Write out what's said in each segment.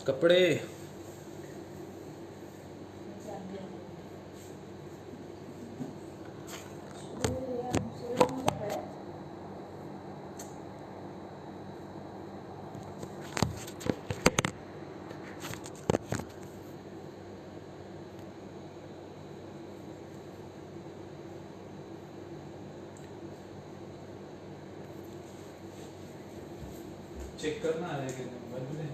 कपड़े चेक करना है कि बदले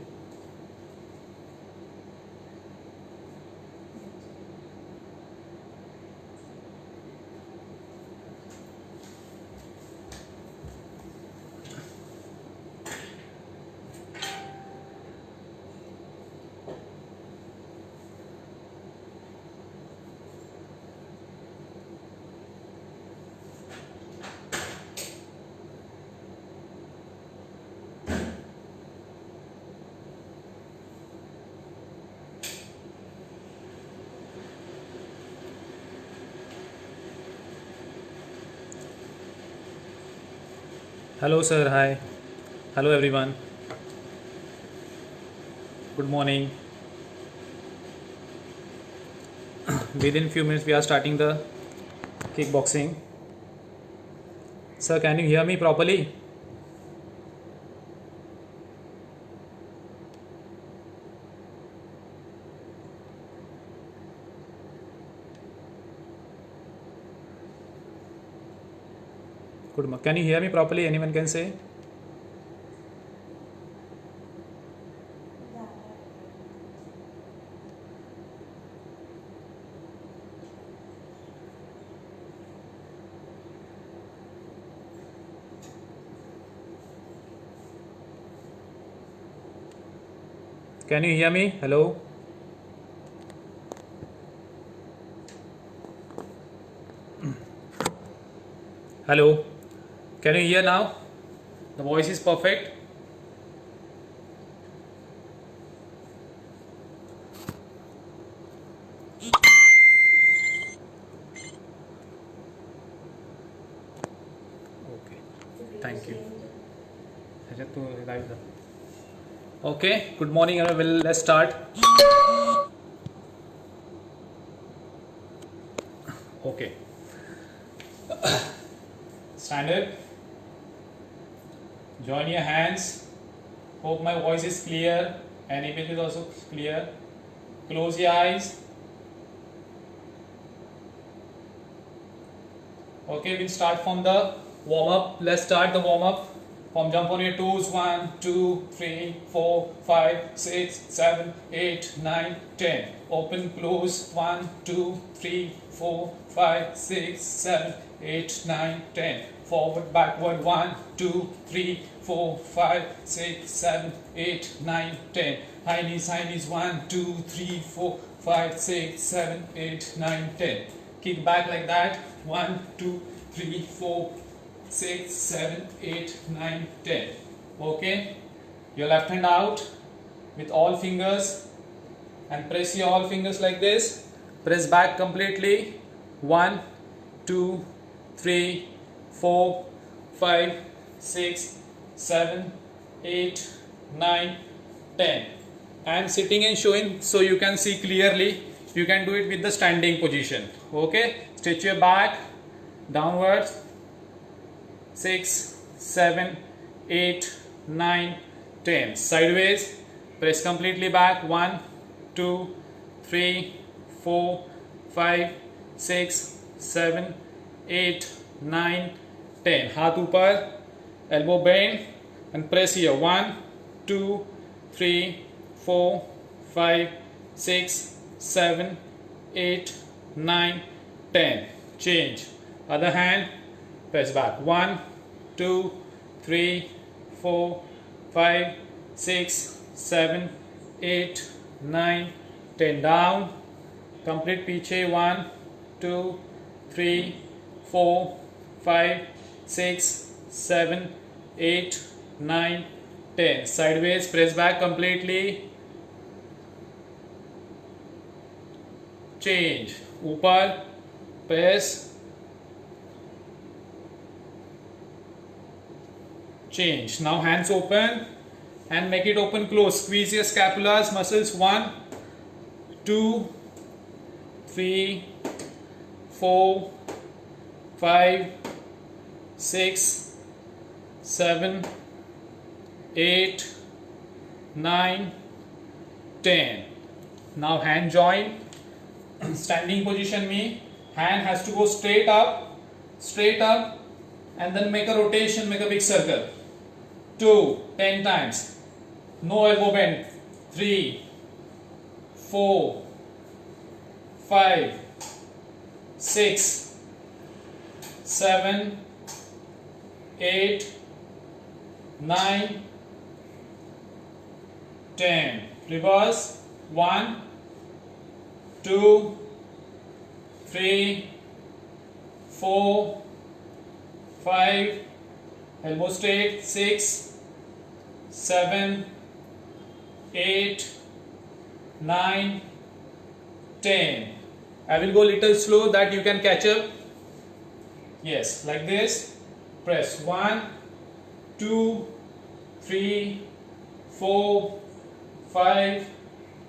Hello sir, hi. Hello everyone. Good morning. Within few minutes we are starting the kickboxing. Sir, can you hear me properly? Good. Can you hear me properly? Anyone can say? Can you hear me? Hello? Hello? Can you hear now? The voice is perfect. Okay. Thank you. Okay. Good morning. Well, let's start. Okay. Stand up. Join your hands. Hope my voice is clear and image is also clear. Close your eyes. Okay, we'll start from the warm up. Let's start the warm up. From jump on your toes. 1, 2, 3, 4, 5, 6, 7, 8, 9, 10. Open, close. 1, 2, 3, 4, 5, 6, 7, 8, 9, 10. Forward, backward. 1, 2, 3, 4, 5, 6, 7, 8, 9, 10. High knees, 1, 2, 3, 4, 5, 6, 7, 8, 9, 10. Kick back like that. 1, 2, 3, 4, 6, 7, 8, 9, 10. Okay. Your left hand out with all fingers and press your all fingers like this. Press back completely. 1, 2, 3, 4, 5, 6, 7, 8, 9, 10. And sitting and showing so you can see clearly. You can do it with the standing position. Okay. Stretch your back downwards. 6, 7, 8, 9, 10. Sideways. Press completely back. 1, 2, 3, 4, 5, 6, 7, 8, 9, 10. Hath upar. Elbow bend and press here. 1, 2, 3, 4, 5, 6, 7, 8, 9, 10. Change. Other hand. Press back. 1, 2, 3, 4, 5, 6, 7, 8, 9, 10 down, complete पीछे 1 2 3 4 5 6 7 8 9 10, sideways, press back completely, change, ऊपर press, change. Now hands open and make it open close, squeeze your scapulas muscles, 1 2 3 4 5 6 7 8 9 10. Now hand join, standing position में hand has to go straight up and then make a rotation, make a big circle, 2 10 times, no elbow bend, 3 4 5 6 7 8 9 10. Reverse, 1 2 3 4 5, elbow straight, 6 7 8 9 10. I will go little slow that you can catch up. Yes, like this. Press 1 2 3 4 5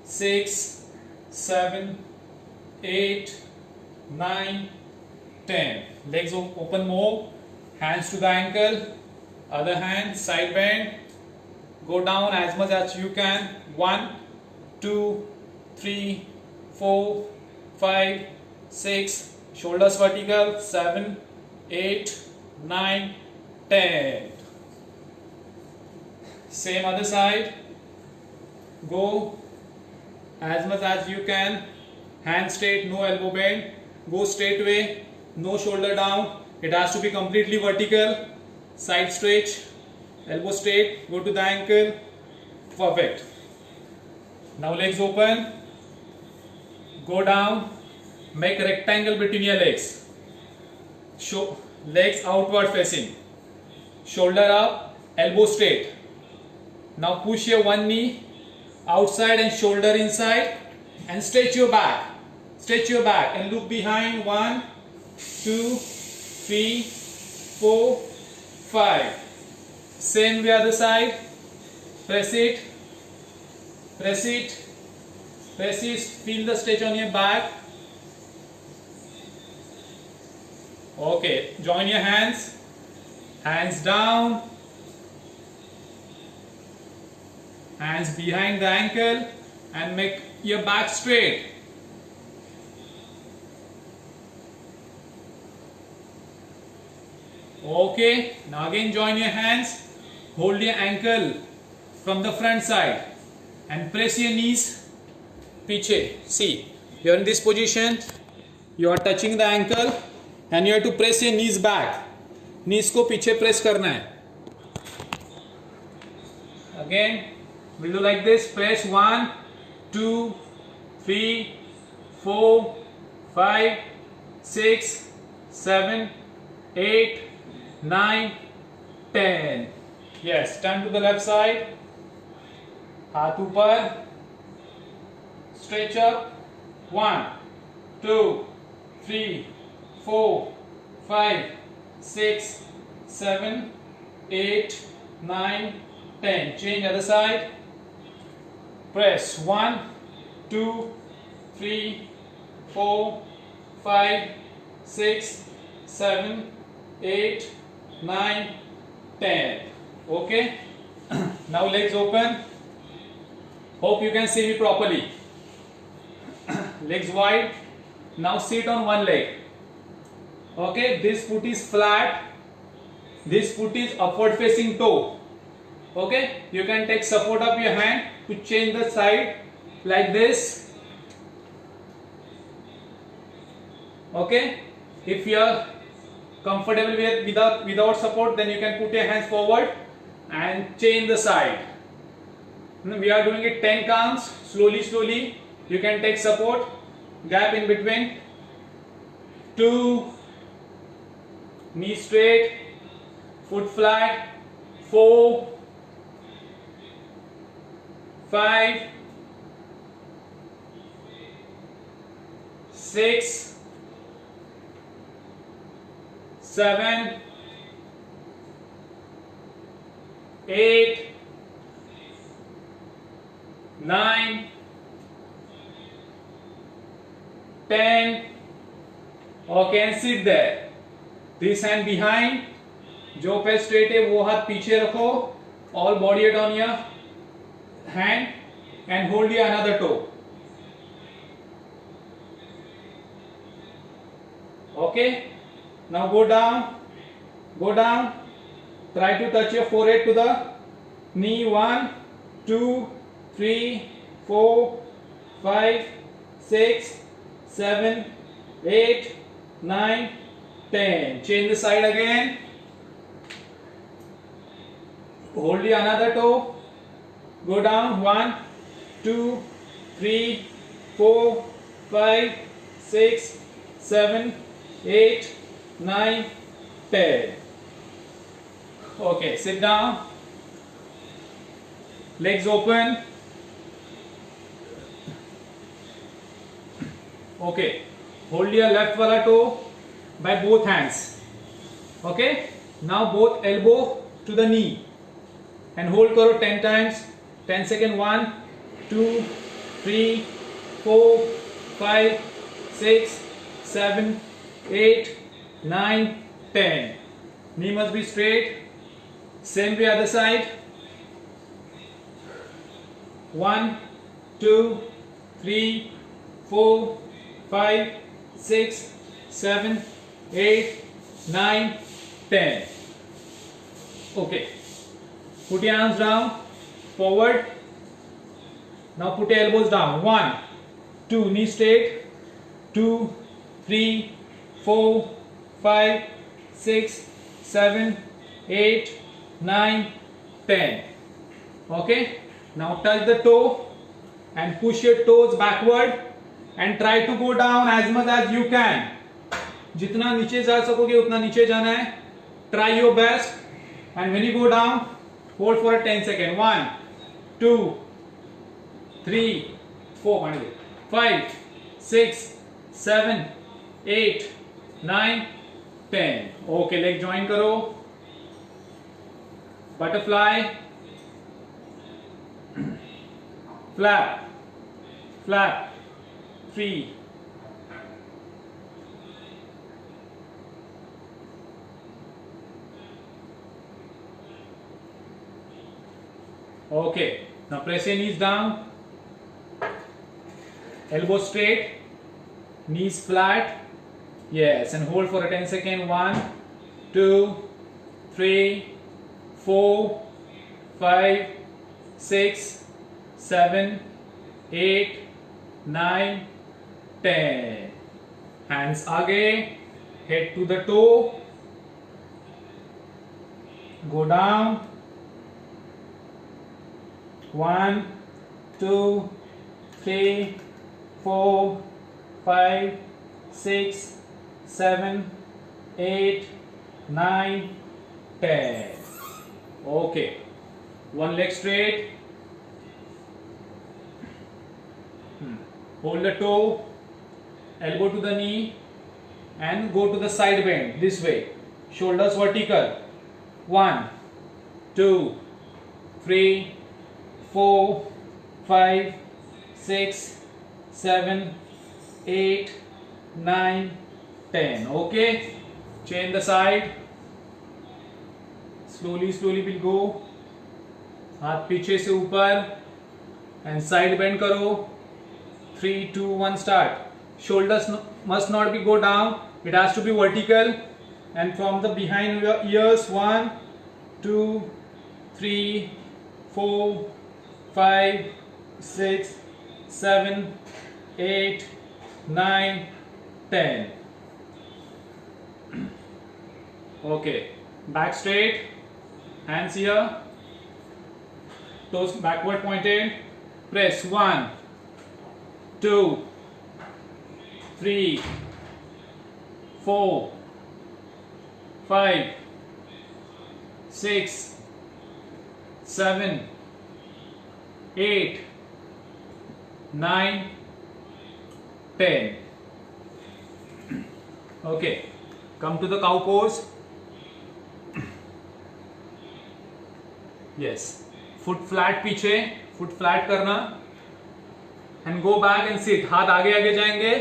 6 7 8 9 10. Legs open more, hands to the ankle, other hand side bend, go down as much as you can, 1 2 3 4 5 6, shoulders vertical, 7 8 9 10. Same other side, go as much as you can, hand straight, no elbow bend, go straight way, no shoulder down, it has to be completely vertical, side stretch, elbow straight, go to the ankle, perfect. Now legs open, go down, make rectangle between your legs, legs outward facing, shoulder up, elbow straight. Now push your one knee outside and shoulder inside and stretch your back and look behind, 1 2 3 4 5. Same way other side, press it, feel the stretch on your back. Okay, join your hands down, hands behind the ankle and make your back straight. Okay, now again join your hands, hold your ankle from the front side and press your knees piche. See, you are in this position, you are touching the ankle and you have to press your knees back, knees को पीछे press करना है. Again we'll do like this, press 1 2 3 4 5 6 7 8 9 10. Yes, turn to the left side, हाथ ऊपर, stretch up, 1 2 3 4 5 6 7 8 9 10. Change other side, press 1 2 3 4 5 6 7 8 9 10. Okay. Now legs open, hope you can see me properly. Legs wide. Now sit on one leg. Okay, this foot is flat, this foot is upward facing toe. Okay, you can take support of your hand to change the side like this. Okay, if you are comfortable without support, then you can put your hands forward and change the side. We are doing it 10 counts, slowly. You can take support, gap in between. 2, knee straight, foot flat. 4, 5, 6, 7, 8, 9, 10. Okay, and sit there. This hand behind. जो पैर straight है वो हाथ पीछे रखो. All body weight on your hand and hold your another toe. Okay. Now go down. Go down. Try to touch your forehead to the knee. 1, 2, 3, 4, 5, 6, 7, 8, 9, 10. Change the side again. Hold your another toe. Go down. 1, 2, 3, 4, 5, 6, 7, 8, 9, 10. Okay, sit down. Legs open. Okay, hold your left wala toe by both hands. Okay, now both elbow to the knee and hold karo 10 times. 10 seconds. 1, 2, 3, 4, 5, 6, 7, 8, 9, 10. Knee must be straight. Same way other side. 1, 2, 3, 4, 5, 6, 7, 8, 9, 10. Okay. Put your arms down, forward. Now put your elbows down. 1, 2, knee straight. 2, 3, 4, 5, 6, 7, 8, 9, 10. Okay. Now touch the toe and push your toes backward and try to go down as much as you can. जितना नीचे जा सकोगे उतना नीचे जाना है. Try your best and when you go down, hold for a 10 seconds. 1, 2, 3, 4, 5, 6, 7, 8, 9, 10. Okay, leg join करो. Butterfly. Flap, flap, 3. Okay, now press your knees down, elbow straight, knees flat. Yes, and hold for a 10 seconds. 1, 2, 3, 4, 5, 6, 7, 8, 9, 10. Hands आगे, head to the toe. Go down. 1, 2, 3, 4, 5, 6, 7, 8, 9, 10. Okay. One leg straight. Hold the toe, elbow to the knee and go to the side bend this way. Shoulders vertical. 1, 2, 3, 4, 5, 6, 7, 8, 9, 10. Okay. Change the side. Slowly, slowly we'll go. हाथ पीछे से ऊपर and side bend करो. 3, 2, 1, start. Shoulders must not be go down. It has to be vertical. And from the behind your ears. 1, 2, 3, 4, 5, 6, 7, 8, 9, 10. Okay. Back straight. Hands here. Toes backward pointed. Press. 1, 2, 3, 4, 5, 6, 7, 8, 9, 10. Okay, come to the cow pose. Yes, foot flat पीछे, foot flat करना and go back and sit. हाथ आगे आगे जाएंगे,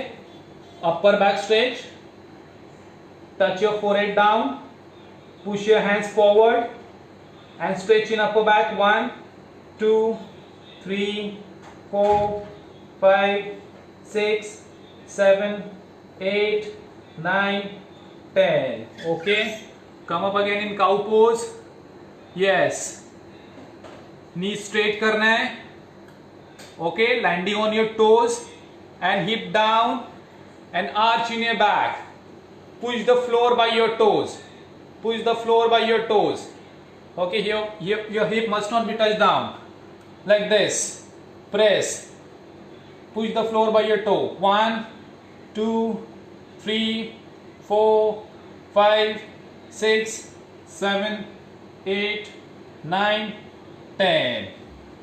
upper back stretch, touch your forehead down, push your hands forward and stretch in upper back. 1, 2, 3, 4, 5, 6, 7, 8, 9, 10. Okay, come up again in cow pose. Yes, knee straight करना है. Okay, landing on your toes and hip down and arch in your back. Push the floor by your toes. Push the floor by your toes. Okay, here your hip must not be touched down. Like this. Press. Push the floor by your toe. 1, 2, 3, 4, 5, 6, 7, 8, 9, 10.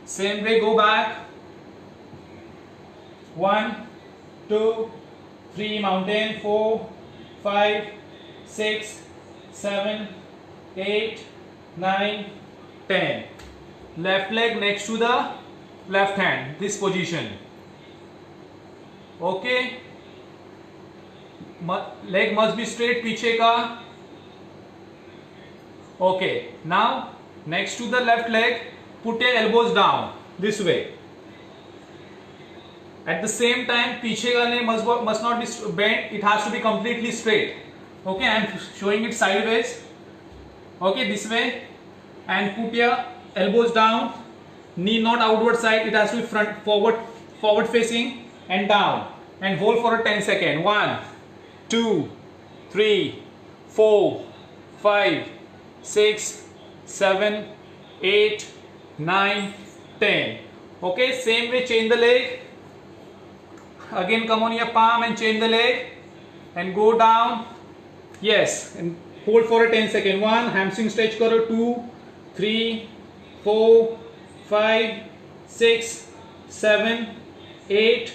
Same way, go back. 1, 2, 3, mountain. 4, 5, 6, 7, 8, 9, 10. Left leg next to the left hand. This position. Okay. Leg must be straight पीछे का. Okay. Now next to the left leg, put your elbows down this way. At the same time, पीछे का leg must not be bent. It has to be completely straight. Okay, I am showing it sideways. Okay, this way, and put your elbows down. Knee not outward side. It has to be forward facing and down. And hold for a 10 second. 1, 2, 3, 4, 5, 6, 7, 8, 9, 10. Okay, same way, chain the leg. Again, come on your palm and chain the leg and go down. Yes, and hold for a 10 second. 1, hamstring stretch karo. 2, 3, 4, 5, 6, 7, 8,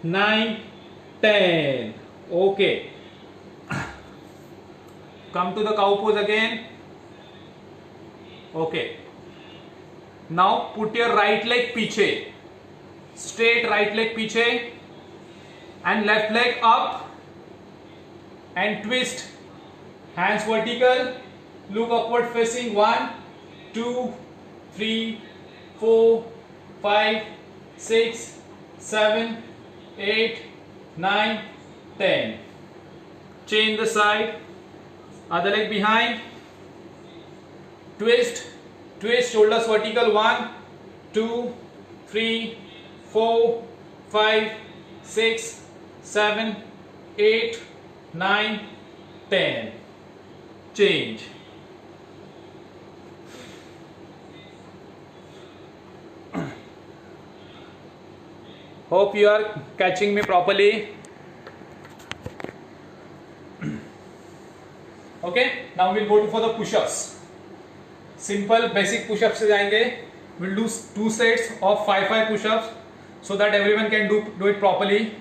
9, 10. Okay. Come to the cow pose again. Okay. Now put your right leg पीछे. Straight right leg पीछे. And left leg up. And twist. Hands vertical. Look upward facing. 1, 2, 3, 4, 5, 6, 7, 8, 9, 10. Chain the side. Other leg behind. Twist. Twist, shoulders vertical. 1, 2, 3, 4, 5, 6, 7, 8, 9, 10. Change. Hope you are catching me properly. Okay, now we'll go for the push-ups. Simple basic push-ups से जाएंगे. We'll do 2 sets of 5 push-ups so that everyone can do it properly.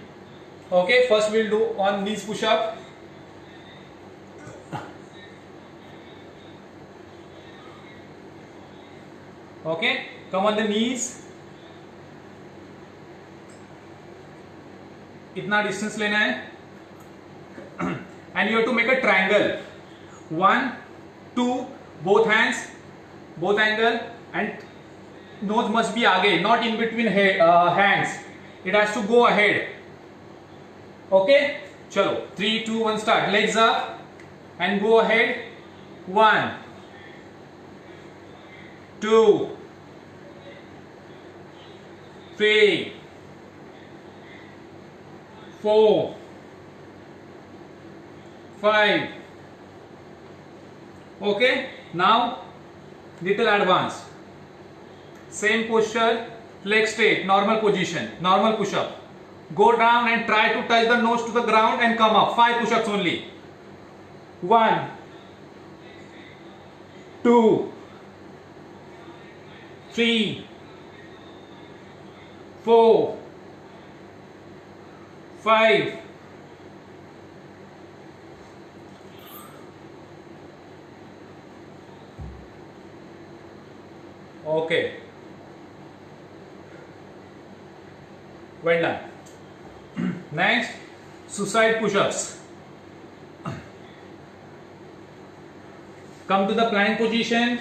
Okay, first we'll do on knees push-up. Okay, come on the knees. इतना distance लेना है. And you have to make a triangle. 1, 2, both hands, both angle, and nose must be आगे, not in between hands. It has to go ahead. Okay, चलो 3, 2, 1 start. Legs up and go ahead. 1, 2, 3, 4, 5. Okay, now little advance. Same posture, leg straight, normal position, normal push up. Go down and try to touch the nose to the ground and come up. 5 push-ups only. 1, 2, 3, 4, 5. Okay. Well done. Next, suicide push-ups. Come to the plank position.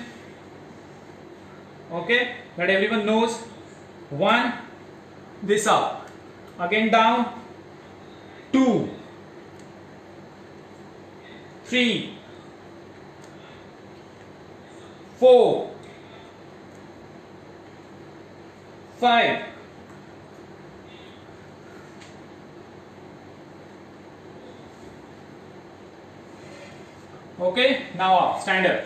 Okay, that everyone knows. 1, this up, again down. 2, 3, 4, 5. Okay, now up, stand up.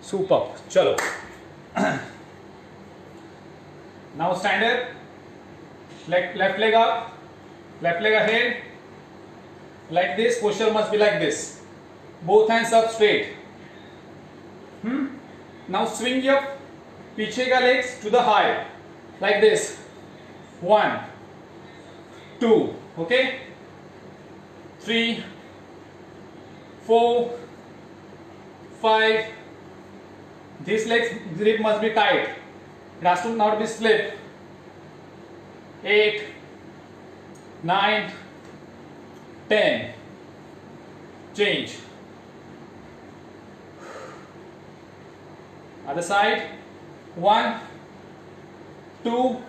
Super, chalo. Now stand up, left leg up, left leg ahead, like this. Posture must be like this, both hands up straight. Now swing your पीछे का legs to the high, like this. 1, 2, okay, 3, 4, 5. This leg grip must be tight. It has to not be slip. 8, 9, 10. Change. Other side. 1, 2,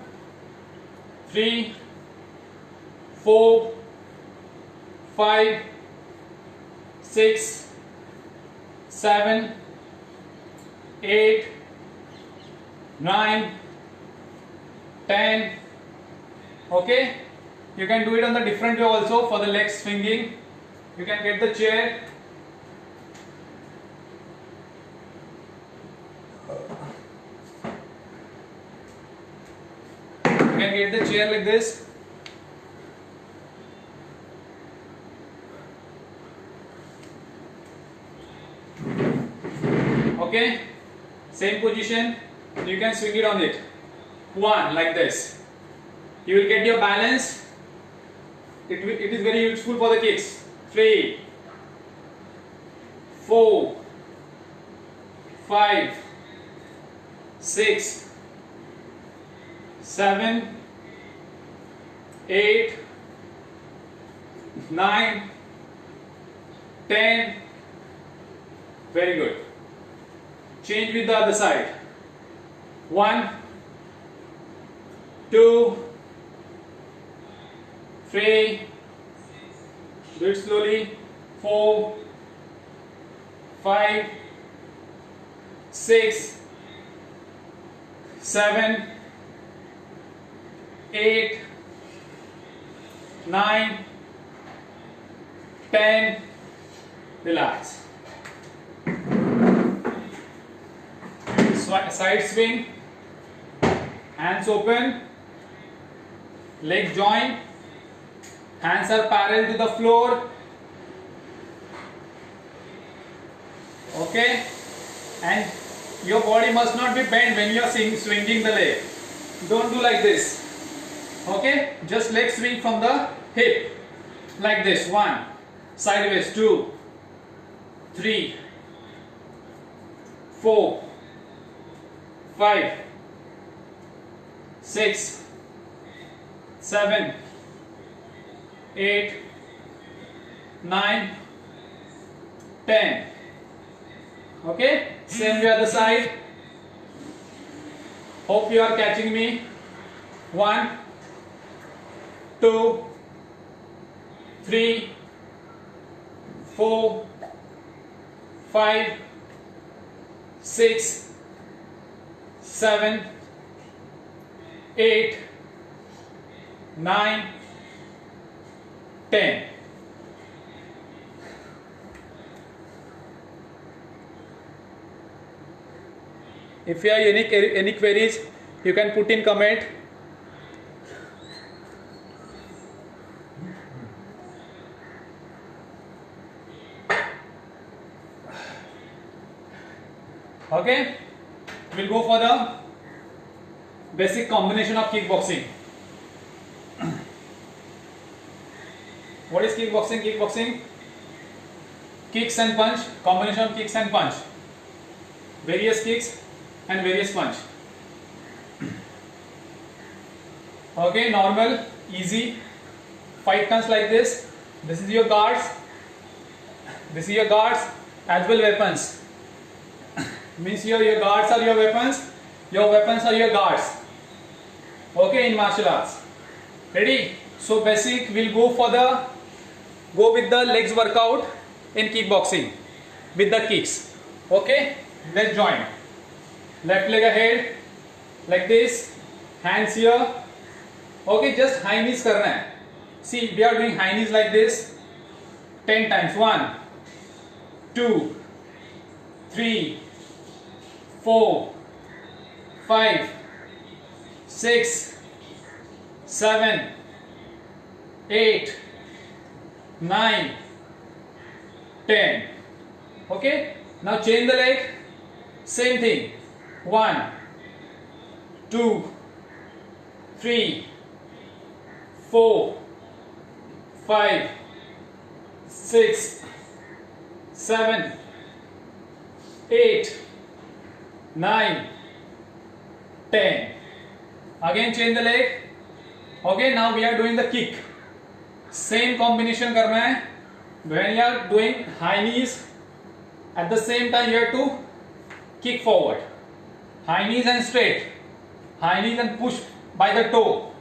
3, 4, 5, 6, 7, 8, 9, 10. Okay, you can do it on the different way also. For the leg swinging, you can get the chair. You can get the chair like this. Okay, same position. You can swing it on it. 1, like this. You will get your balance. It is very useful for the kicks. 3, 4, 5, 6, 7, 8, 9, 10. Very good. Change with the other side. 1, 2, 3. Do it slowly. 4, 5, 6, 7, 8, 9, 10. Relax. Side swing. Hands open. Leg join. Hands are parallel to the floor. Okay. And your body must not be bent when you are swinging the leg. Don't do like this. Okay. Just leg swing from the hip. Like this. 1. Sideways. 2, 3, 4, 5, 6, 7, 8, 9, 10. Okay, same way other side. Hope you are catching me. 1, 2, 3, 4, 5, 6, 7, 8, 9, 10. If you have any queries, you can put in comment. Okay, we'll go for the basic combination of kickboxing. What is kickboxing? Kickboxing, kicks and punch, combination of kicks and punch, various kicks and various punch. Okay, normal, easy, 5 turns like this. This is your guards. This is your guards as well weapons. Means your guards are your weapons. Your weapons are your guards. Okay, in martial arts. Ready? So basic, we'll go with the legs workout in kickboxing with the kicks. Okay, let's join. Left leg ahead like this, hands here. Okay, just high knees karna hai. See, we are doing high knees like this 10 times. 1 2 3 4 5 6 7 8 9 10. Okay, now change the leg. Same thing. 1 2 3 4 5 6 7 8 9 10. Again change the leg. Okay, now we are doing the kick. Same combination karna hai. When you are doing high knees, at the same time you have to kick forward. High knees and straight. High knees and push by the toe.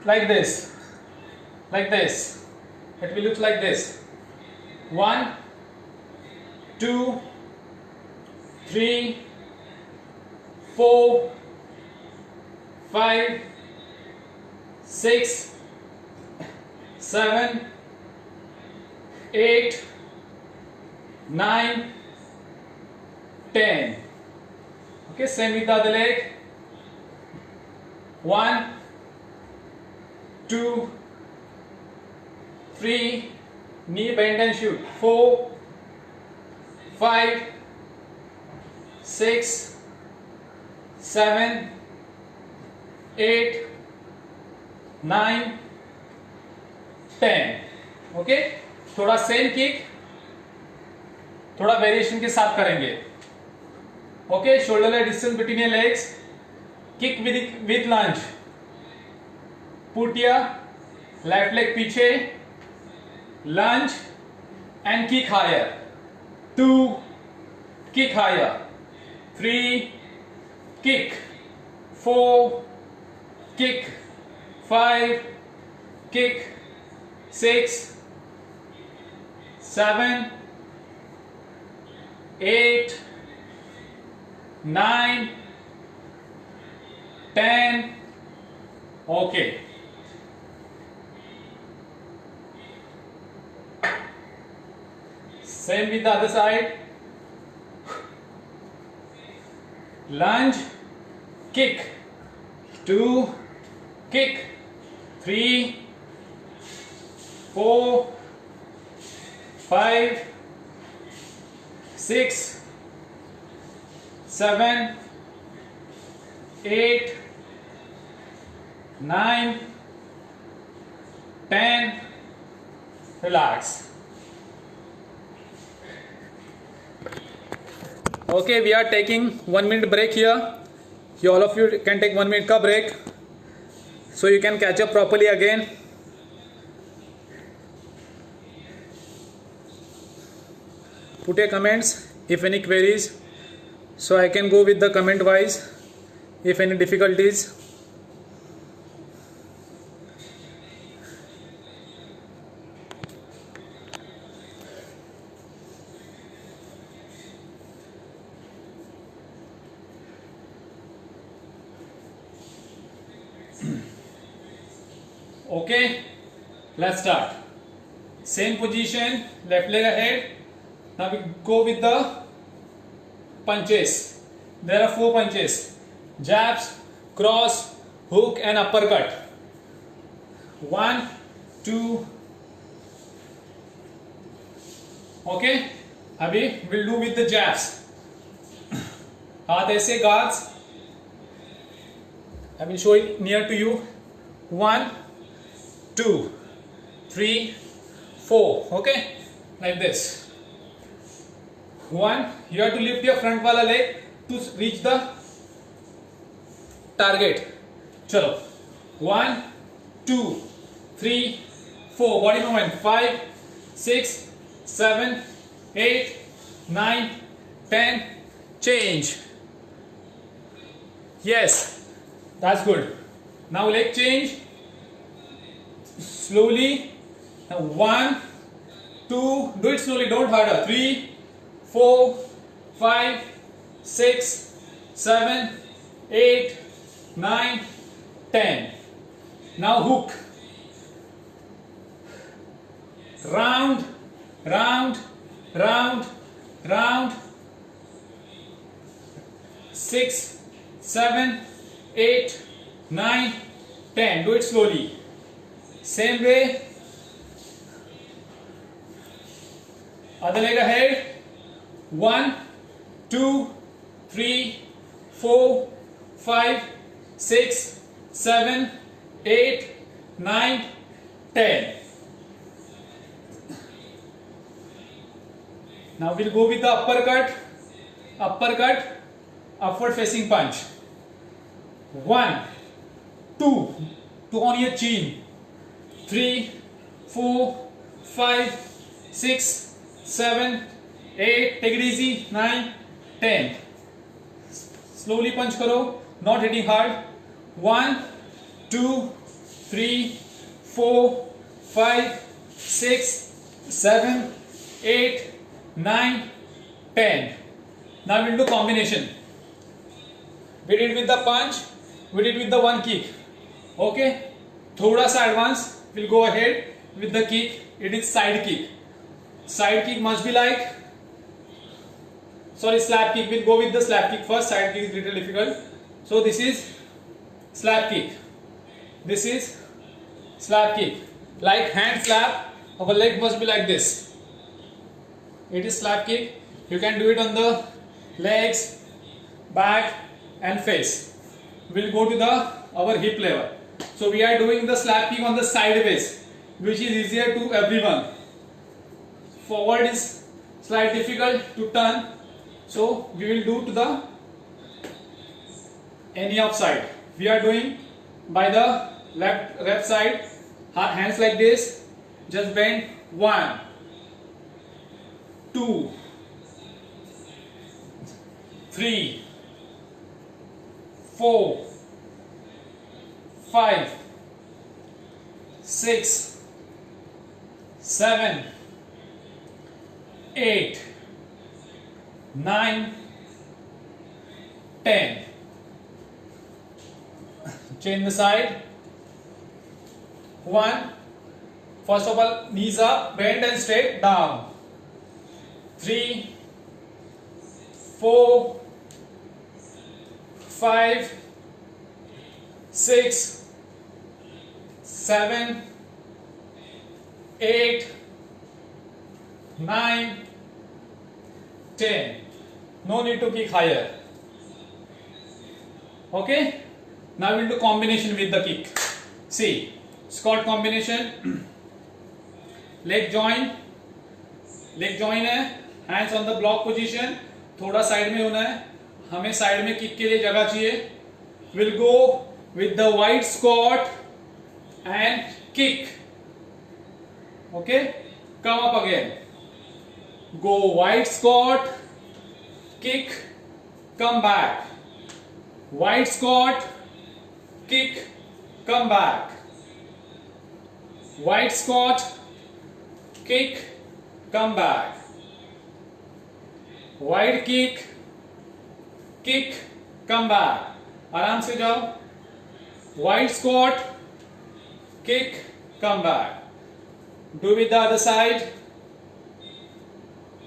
Like this. Like this. It will look like this. 1 2 3 4 5 6 7 8 9 10. Okay, same with the other leg. 1 2 3, knee bend and shoot. 4 5 6 7 8 9 10. Okay, थोड़ा same kick थोड़ा variation के साथ करेंगे. Okay, shoulder leg distance between your legs. Kick with lunge. Put your left leg पीछे, lunge and kick higher. 2 kick higher. 3 kick. 4 kick. 5 kick. 6 7 8 9 10. Okay. Same with the other side. Lunge, kick. 2 kick. 3 4 5 6 7 8 9 10. Relax. Okay, we are taking 1 minute break here. All of you can take 1 minute ka break so you can catch up properly again. Put your comments if any queries so I can go with the comment wise if any difficulties. Okay, let's start. Same position, left leg ahead. Now we go with the punches. there are 4 punches: jabs, cross, hook and uppercut. 1 2. Okay, अभी we'll do with the jabs. हाथ ऐसे, guards. I will show it near to you. 1 2 3 4. Okay, like this. 1, you have to lift your front wala leg to reach the target. Chalo. 1 2 3 4. Body movement. 5 6 7 8 9 10. Change. Yes, that's good. Now leg change. Slowly. Now 1 2. Do it slowly. Don't harder. 3 4 5 6 7 8 9 10. Now hook. Round, round, round, round. 6 7 8 9 10. Do it slowly. Same way. Other leg ahead. 1 2 3 4 5 6 7 8 9 10. Now we'll go with the uppercut. Uppercut, upward facing punch. 1 2 on your chin. 3 4 5 6 7 8. Take it easy. 9 10. Slowly punch karo, not hitting hard. 1 2 3 4 5 6 7 8 9 10. Now we'll do combination. We did with the punch, we did with the one kick. Okay, thoda sa advance. We'll go ahead with the kick. It is side kick. Side kick must be like, sorry, slap kick. We'll go with the slap kick first. Side kick is little difficult. So this is slap kick. This is slap kick. Like hand slap, our leg must be like this. It is slap kick. You can do it on the legs, back and face. We'll go to the our hip level. So we are doing the slap kick on the sideways, which is easier to everyone. Forward is slightly difficult to turn, so we will do to the any of side. We are doing by the left side. Hands like this. Just bend. 1 2 3 4 5 6 7 8 9 10. Change the side. 1. First of all, knees up, bend and straight down. 3 4 5 6 7 8 9 10. No need to kick higher. Okay, now we'll do combination with the kick. See, squat combination. leg join है, hands on the block position. थोड़ा side में होना है, हमें side में kick के लिए जगह चाहिए. We'll go with the wide squat and kick. Okay, come up again. Go wide squat, kick, come back. Wide squat, kick, come back. Wide squat, kick, come back. Wide kick, kick, come back. आराम से जाओ. Wide squat, kick, come back. Do with the other side.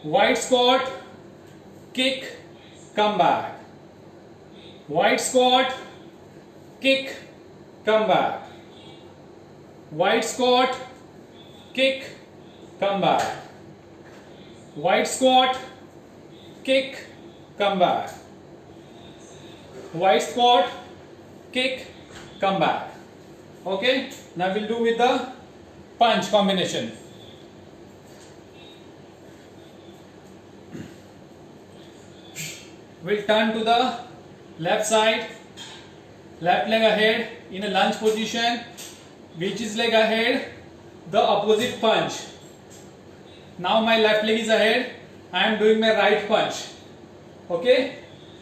Wide squat, kick, come back. Wide squat, kick, come back. Wide squat, kick, come back. Wide squat, kick, come back. Wide squat, kick, come back. Okay, now we'll do with the punch combination. We'll turn to the left side, left leg ahead in a lunge position, which is leg ahead, the opposite punch. Now my left leg is ahead, I am doing my right punch. Okay,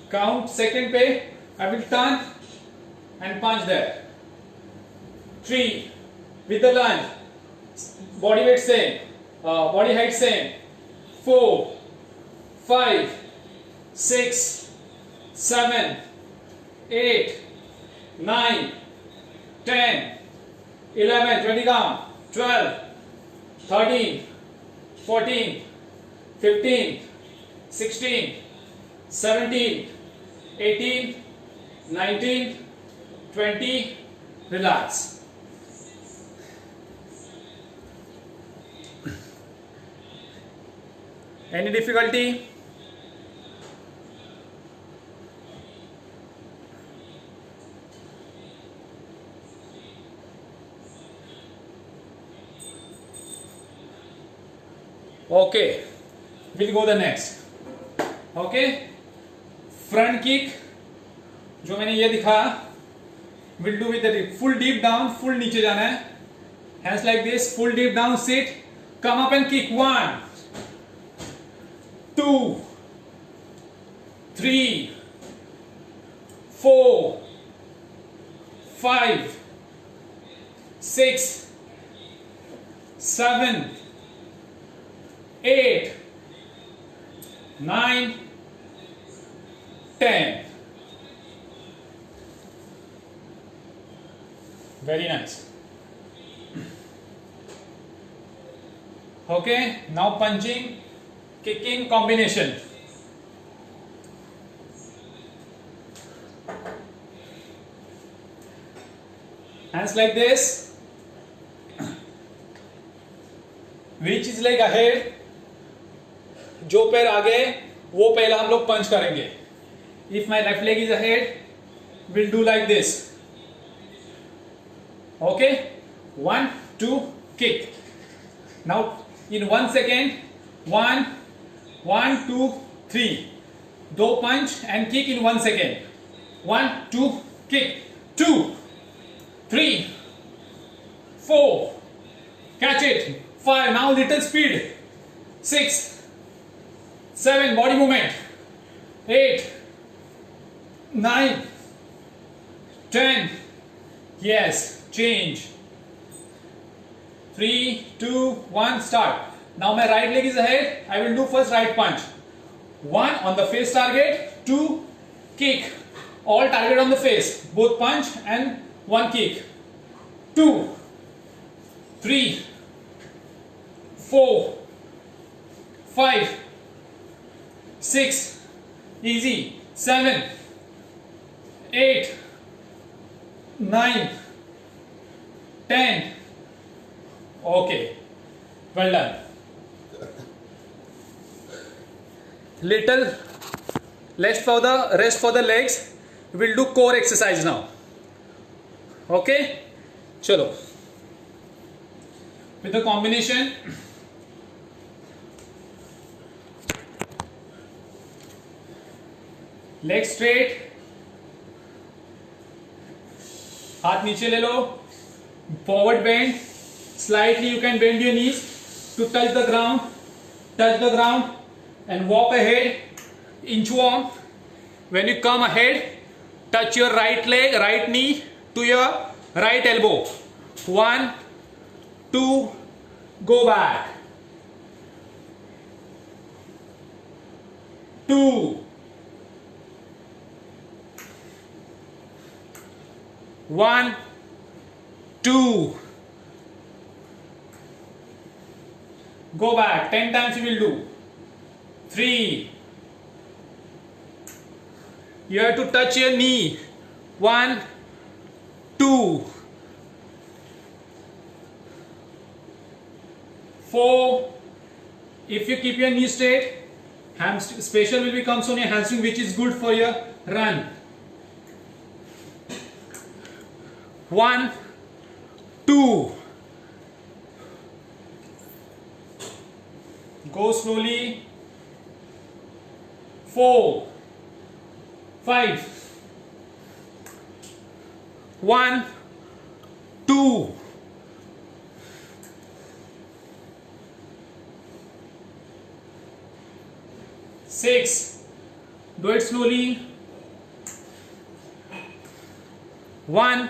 count second pe, I will turn and punch there. 3 with the lunge, body weight same, body height same. 4, 5, 6, 7, 8, 9, 10, 11, 20 count, 12, 13, 14, 15, 16, 17, 18, 19, 20, relax. Any difficulty? Okay, we'll go the next. Okay, front kick जो मैंने ये दिखाया, we'll do with the full deep down, full नीचे जाना है. Hands like this, full deep down, sit, come up and kick. 1, 2, 3, 4, 5, 6, 7, 8, 9, 10. Very nice. Okay, now punching, kicking combination. Hands like this. Which is leg ahead? जो पैर आगे वो पहला हम लोग पंच करेंगे. If my left leg is ahead, we'll do like this. Okay, 1, 2, kick. Now in 1 second, 1, 1, 2, 3. Do punch and kick in 1 second. 1, 2, kick. 2, 3, 4. Catch it. 5. Now little speed. 6, 7, body movement. 8, 9, 10. Yes, change. 3, 2, 1, start. Now my right leg is ahead. I will do first right punch. 1 on the face target. 2, kick. All target on the face. Both punch and 1 kick. 2, 3, 4, 5, 6, easy, 7, 8, 9, 10. Okay, well done. Little rest for the legs. We'll do core exercise now. Okay, chalo. With the combination, leg straight, हाथ नीचे ले लो, forward bend, slightly you can bend your knees to touch the ground and walk ahead, inchworm. When you come ahead, touch your right leg, right knee to your right elbow. 1, 2, go back. 2, 1, 2, go back. 10 times you will do. 3, You have to touch your knee. 1, 2, 4. If you keep your knee straight, spatial will become on your hamstring, which is good for your run. 1, 2. Go slowly. 4, 5. 1, 2. 6. Do it slowly. 1,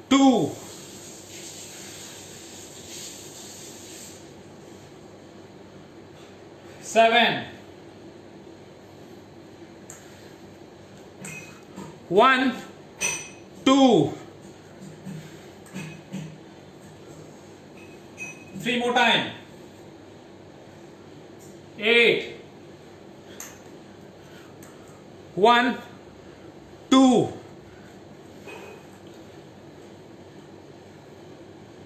2. 7. 1, 2. 3 more time. 8. 1, 2.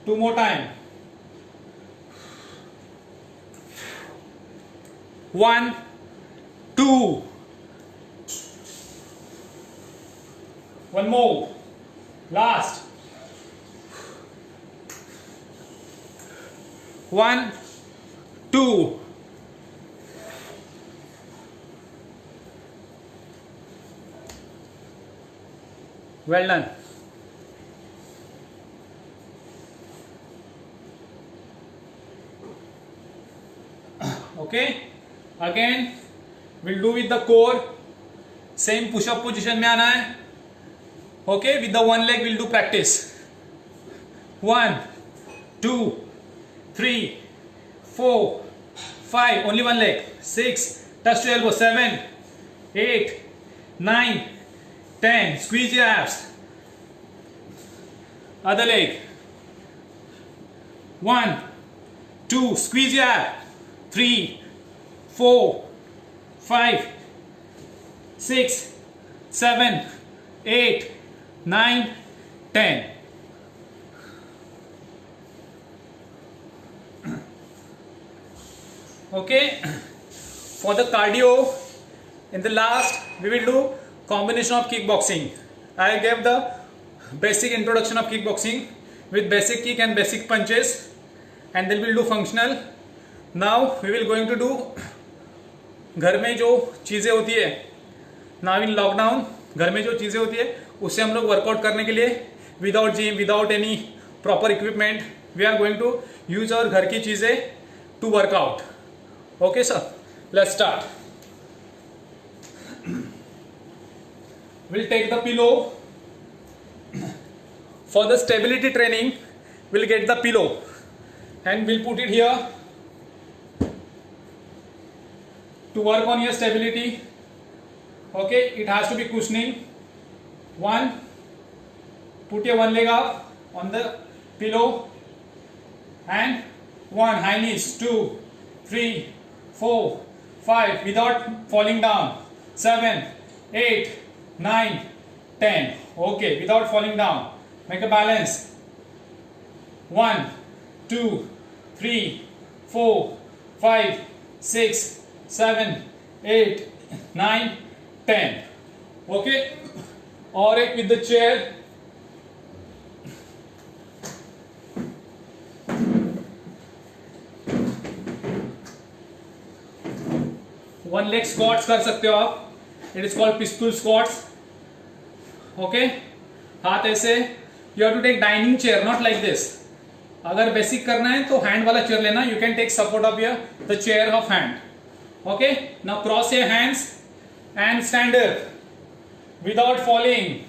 2 more time. 1, 2. 1 more. Last. 1, 2. Well done. Okay. Again, we'll do with the core. Same push-up position में आना है. Okay. With the one leg, we'll do practice. 1, 2, 3, 4, 5. Only one leg. 6. Touch to elbow. 7, 8, 9, 10. Squeeze your abs. Other leg. 1, 2. Squeeze your ab. 3, 4, 5, 6, 7, 8, 9, 10. Okay. For the cardio, in the last we will do combination of kickboxing. I gave the basic introduction of kickboxing with basic kick and basic punches, and then we will do functional. Now we will going to do घर में जो चीज़ें होती है, now in lockdown घर में जो चीज़ें होती है उससे हम लोग वर्कआउट करने के लिए without gym, without any proper equipment, we are going to use और घर की चीज़ें to workout. Okay sir, let's start. We'll take the pillow. For the stability training, we'll get the pillow and we'll put it here to work on your stability. Okay, it has to be cushioning. 1, put your one leg up on the pillow and 1, high knees. 2, 3, 4, 5 without falling down. 7, 8, 9, 10. Okay, without falling down. Make a balance. 1, 2, 3, 4, 5, 6, 7, 8, 9, 10. Okay. और एक with the chair. One leg squats कर सकते हो आप. It is called pistol squats. Okay. हाथ ऐसे. You have to take dining chair, not like this. अगर basic करना है तो हैंड वाला चेयर लेना. You can take support of your the chair of hand. Okay. Now cross your hands and stand up without falling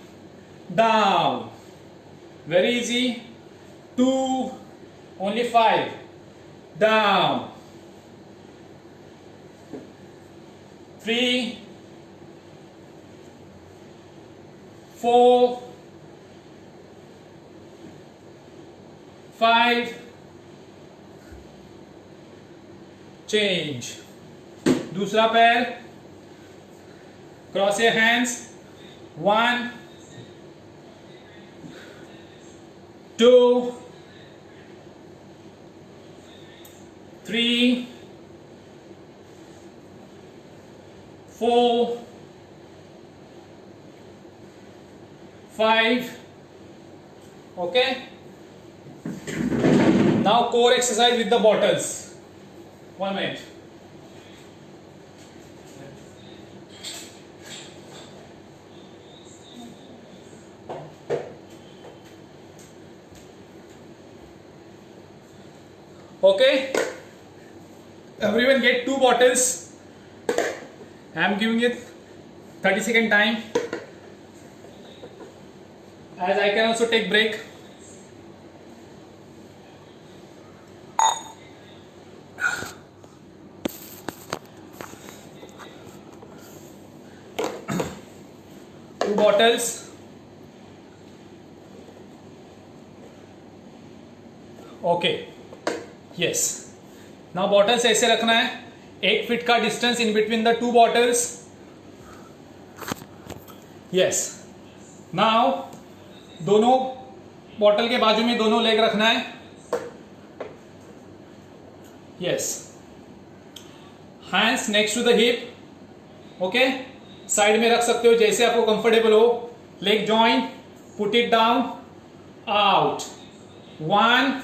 down. Very easy. 2, only 5. Down. 3, 4, 5. Change. दूसरा पैर. Cross your hands. 1, 2, 3, 4, 5. Okay. Now core exercise with the bottles. 1 minute. Okay. Everyone get 2 bottles. I am giving it 30-second time. As I can also take break. Two bottles. Okay. Yes. Now bottles ऐसे रखना है. 1 feet का distance in between the 2 bottles. Yes. Now दोनों bottle के बाजू में दोनों leg रखना है. Yes. Hands next to the hip. Okay. Side में रख सकते हो जैसे आपको कंफर्टेबल हो. Leg join. Put it down. Out. 1.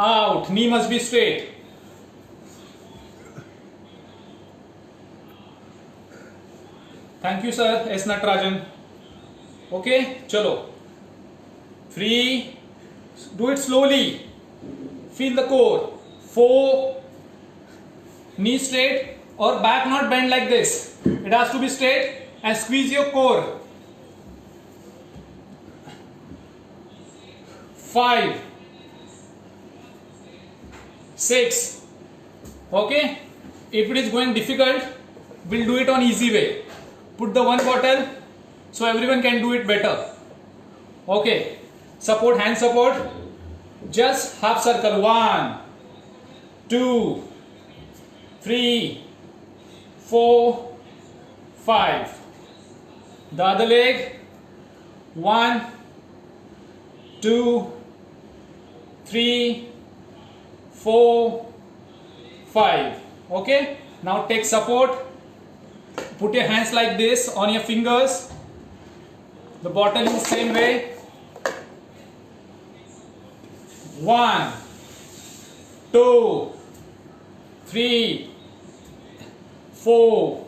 Out. Knee must be straight. Thank you, sir. S. Natarajan. Okay. चलो. Free. Do it slowly. Feel the core. 4. Knee straight or back not bend like this. It has to be straight and squeeze your core. 5. 6. Okay. If it is going difficult, we'll do it on easy way. Put the 1 bottle so everyone can do it better. Okay. Support, hand support. Just half circle. 1, 2, 3, 4, 5. The other leg. 1, 2, 3, 4, 5. Okay. Now take support. Put your hands like this on your fingers. The bottle in the same way. 1, 2, 3, 4,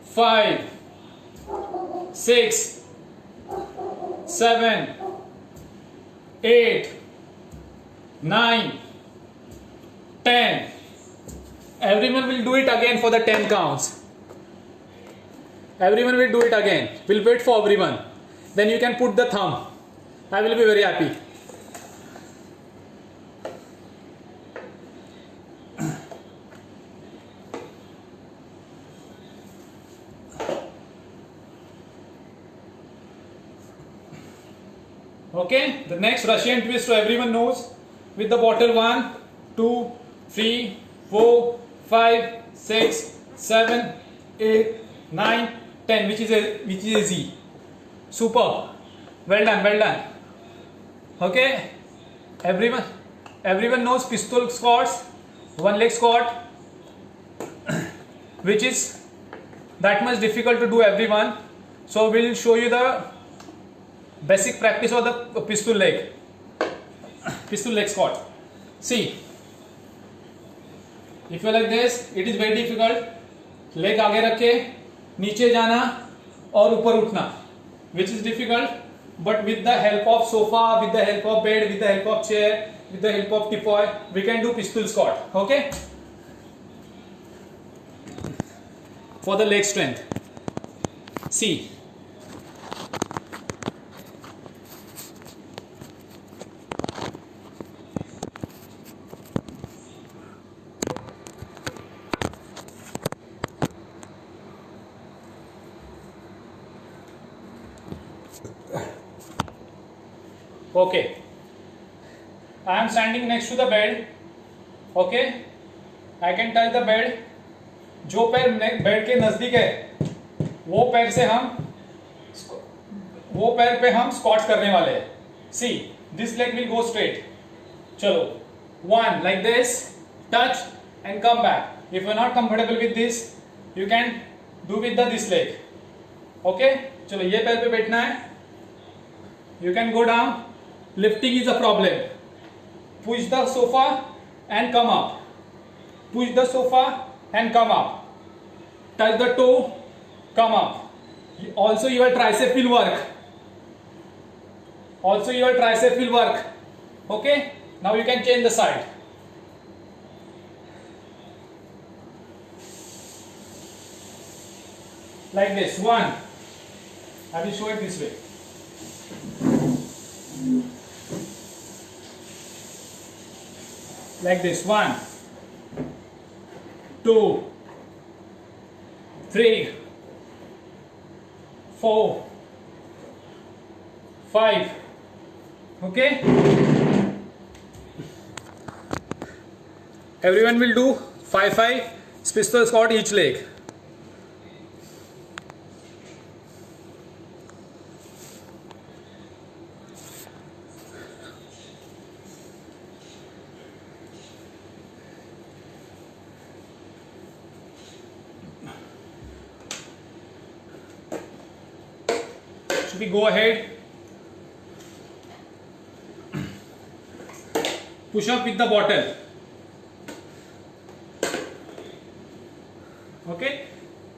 5, 6, 7, 8, 9, 10. Everyone will do it again for the 10 counts. Everyone will do it again. We'll wait for everyone. Then you can put the thumb. I will be very happy. Okay, the next Russian twist, so everyone knows, with the bottle 1, 2, 3, 4, 5, 6, 7, 8, 9, 10, which is easy. Super. Well done, well done. Okay, everyone knows pistol squats, 1 leg squat, which is that much difficult to do everyone. So we'll show you the basic practice of the pistol leg squat. See, if you are like this, it is very difficult. Leg आगे रखे, नीचे जाना और ऊपर उठना, which is difficult. But with the help of sofa, with the help of bed, with the help of chair, with the help of tepoy, we can do pistol squat. Okay, for the leg strength. See. Okay, I am standing next to the bed. Okay, I can touch the bed. जो पैर bed के नजदीक है वो पैर पे हम squat करने वाले हैं. See, this leg will go straight. चलो, 1 like this, touch and come back. If you are not comfortable with this, you can do with this leg. Okay? चलो, ये पैर पे बैठना है. You can go down. Lifting is a problem. Push the sofa and come up. Push the sofa and come up. Touch the toe, come up. Also your tricep will work. Okay? Now you can change the side. Like this. 1. I will show it this way. Like this. 1, 2, 3, 4, 5. Okay? Everyone will do 5 pistol squat each leg. Should we go ahead? Push up with the bottle. Okay,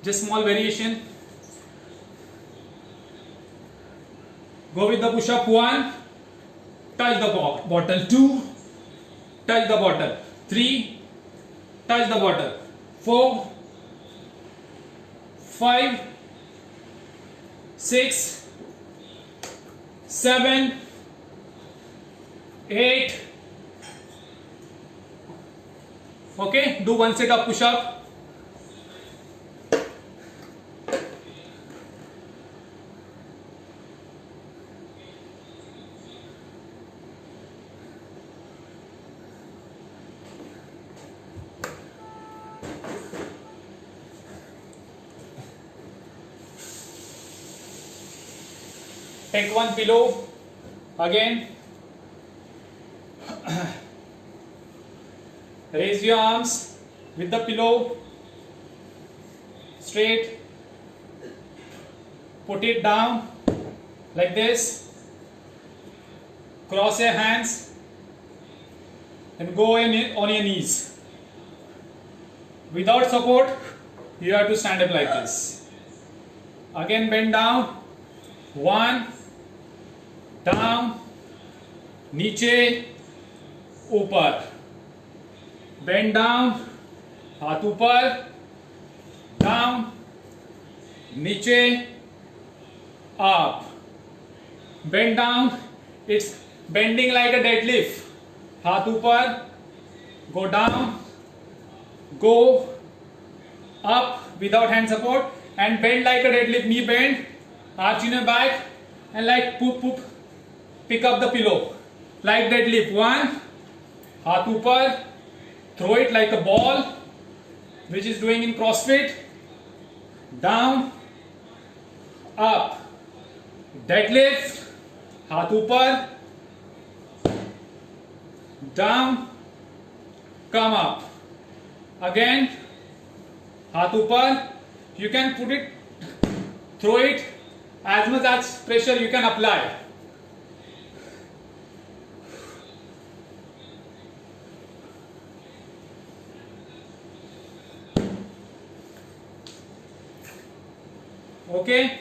just small variation. Go with the push up. 1, touch the bottle. 2, touch the bottle. 3, touch the bottle. 4, 5, 6, 7, 8. Okay, do 1 set of push up. Take 1 pillow again. Raise your arms with the pillow straight. Put it down like this. Cross your hands and go on your knees. Without support, you have to stand up like this. Again, bend down. 1, down, नीचे, ऊपर. Bend down, हाथ ऊपर, down, नीचे, up. Bend down, it's bending like a deadlift. हाथ ऊपर, go down, go up without hand support and bend like a deadlift. Knee bend, arch in your back and like poop, pick up the pillow like deadlift. 1, हाथ ऊपर, throw it like a ball, which is doing in CrossFit. Down, up, deadlift, हाथ ऊपर, down, come up. Again, हाथ ऊपर. You can put it, throw it as much as pressure you can apply. Okay?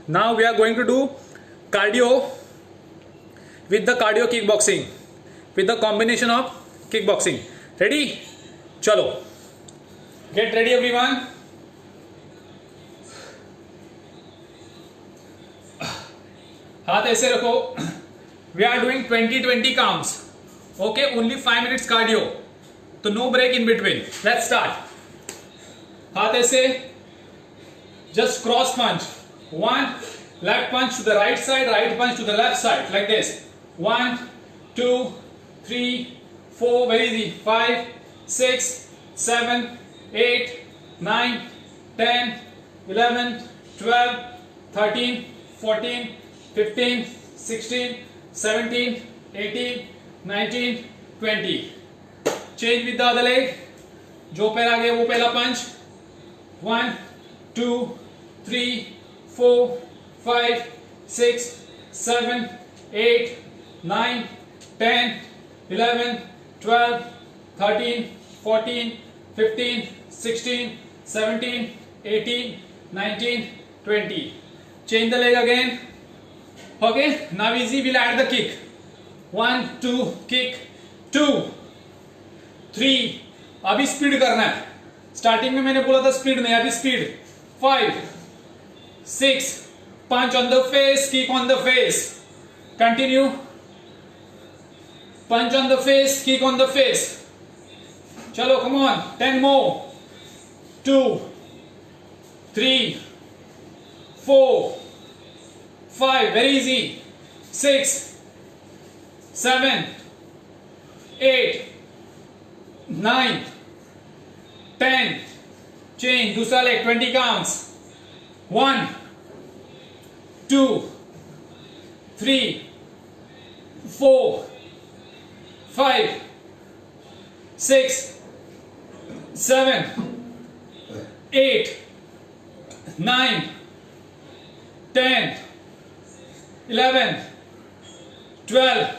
Now we are going to do cardio with the cardio kickboxing, with the combination of kickboxing. Ready? Chalo. Get ready everyone. हाथ ऐसे रखो. We are doing 20-20 counts. Okay, only 5 minutes cardio. So no break in between. Let's start. हाथ ऐसे. Just cross punch. 1, left punch to the right side, right punch to the left side, like this. 1 2 3 4, very easy. 5 6 7 8 9 10 11 12 13 14 15 16 17 18 19 20. Change with the other leg. जो पैर आ गया वो पहला पंच. 1 2 3 4 5 6 7 8 9 10 11 12 13 14 15 16 17 18 19 20. Change the leg again. Okay, now easy, we'll add the kick. 1 2 kick, 2 3. अभी speed करना है. Starting में मैंने बोला था स्पीड नहीं, अभी speed. 5 6 punch on the face, kick on the face. Continue. Punch on the face, kick on the face. चलो, come on. 10 more. 2 3 4 5, very easy. 6 7 8 9 10. Change. दूसरा leg. 20 counts. 1 2 3 4 5 6 7 8 9 10 11 12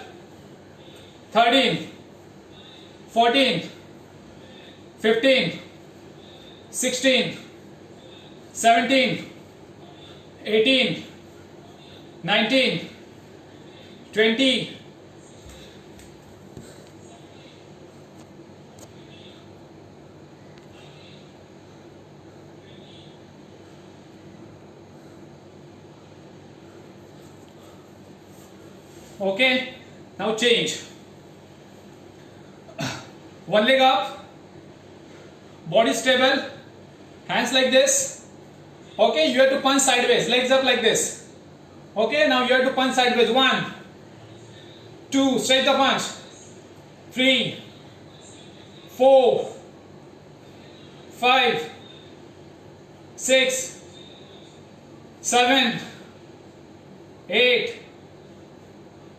13 14 15 16 17 18 19 20. Okay, now change. One leg up, body stable, hands like this. Okay, you have to punch sideways, legs up like this. Okay, now you have to punch sideways. 1 2, straight the punch. 3 4 5 6 7 8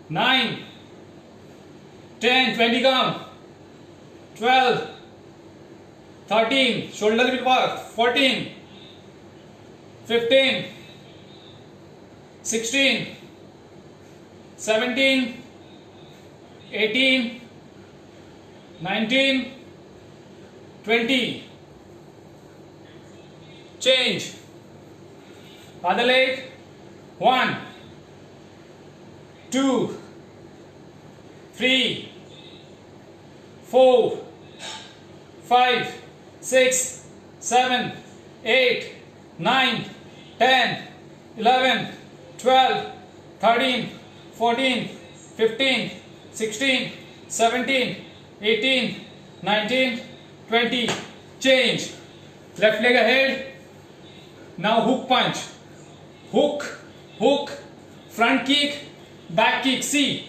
9 10, 20 come. 12 13, shoulder will work. 14 15 16 17 18 19 20. Change. Other leg. 1 2 3 4 5 6 7 8 9 10 11 12 13 14 15 16 17 18 19 20. Change. Left leg ahead. Now hook punch. Hook, hook, front kick, back kick. See,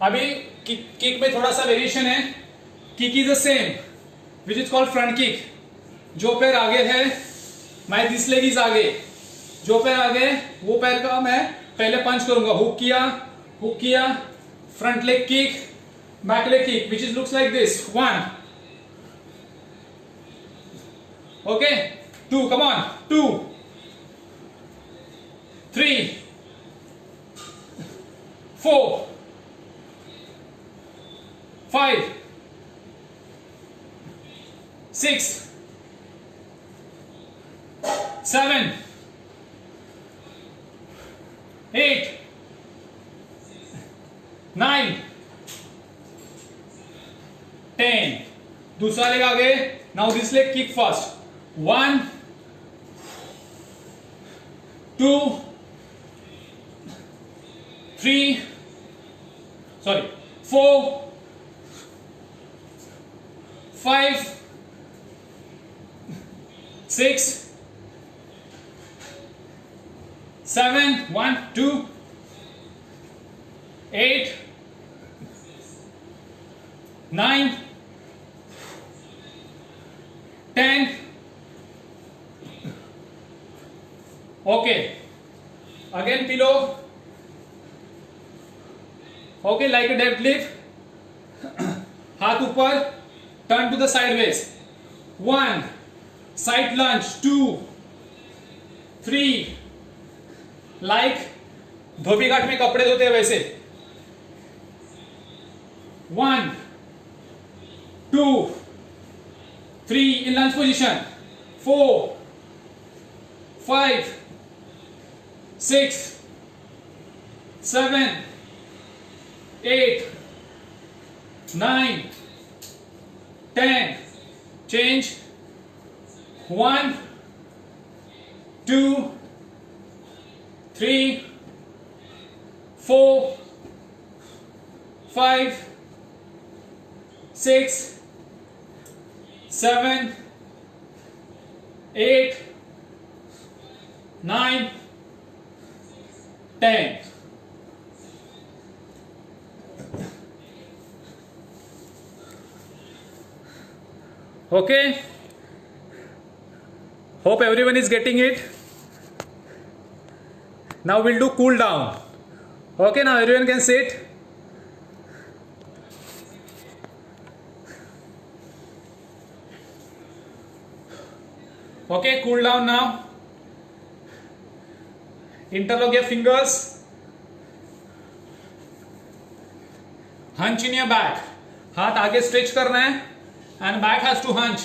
अभी kick में थोड़ा सा variation है. Kick is the same, which is called front kick. जो पैर आगे है, my this leg is आगे. जो पैर आगे, वो पैर का मैं पहले पंच करूंगा. हुक किया, front leg kick, back leg kick, which is looks like this. 1. Okay. 2. Come on. 2 3 4 5 6 7 8 9 10. दूसरा लेग आगे. Now this leg kick first. 1 2 3 4 5 6 7, 1, 2, 8, 9, 10. Okay. Again pillow. Okay, like a deadlift. हाथ ऊपर, turn to the sideways. 1, side lunge. 2, 3, like धोबी घाट में कपड़े धोते हैं वैसे. 1, 2, 3 in lunge position. 4, 5, 6, 7, 8, 9, 10. Change. 1, 2, 3, 4, 5, 6, 7, 8, 9, 10. Okay, hope everyone is getting it. Now we'll do cool down. Okay, now everyone can sit. Okay, cool down now. Interlock your fingers. Hunch in your back. हाथ आगे stretch करना है and back has to hunch.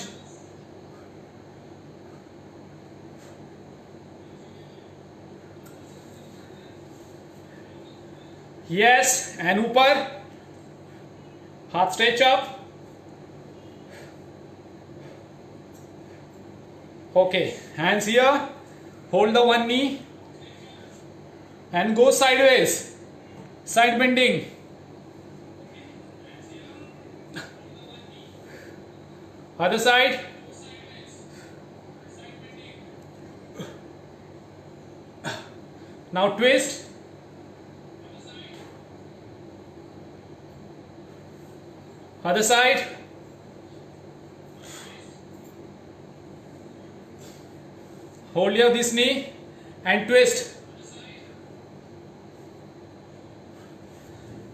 Yes, and ऊपर हाथ stretch up. Okay, hands here, hold the one knee and go sideways, side bending. Other side. Now twist. Other side. Hold your this knee and twist.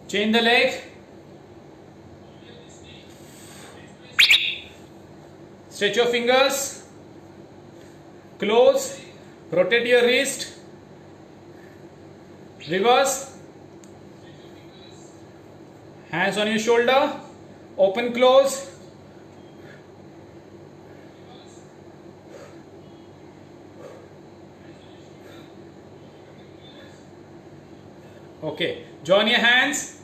Change the leg. Stretch your fingers. Close. Rotate your wrist. Reverse. Hands on your shoulder. Open, close. Okay. Join your hands.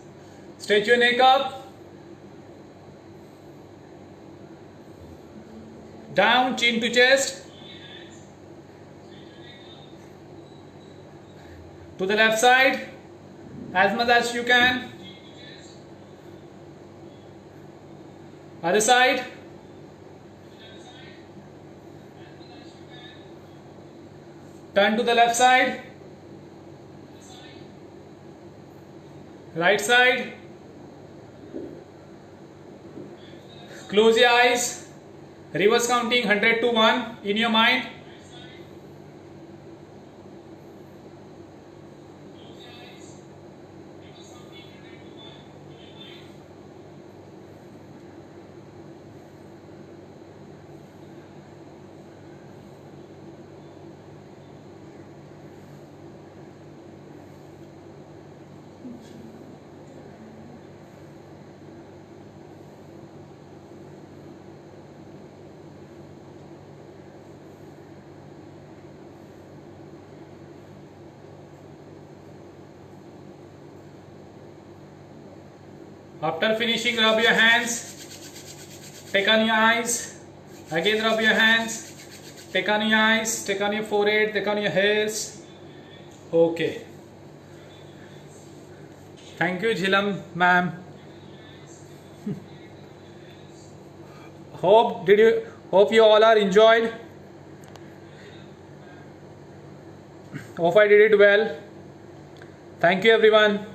Stretch your neck up. Down, chin to chest. To the left side, as much as you can. Other side. Turn to the left side. Right side. Close your eyes. Reverse counting 100 to 1 in your mind. After finishing, rub your hands, take on your eyes, again rub your hands, take on your eyes, take on your forehead, take on your hairs. Okay. Thank you, Jhilam ma'am. Hope you all are enjoyed. Hope I did it well. Thank you everyone.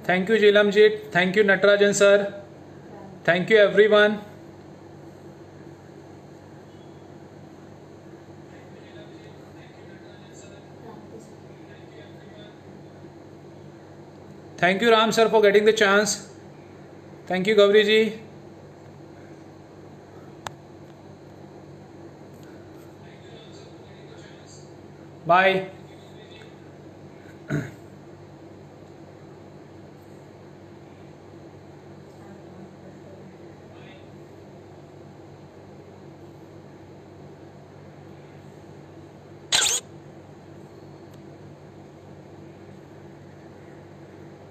Thank you Jilamjit. Thank you Natarajan sir. Thank you everyone. Thank you Ram sir for getting the chance. Thank you Gauri ji. Bye.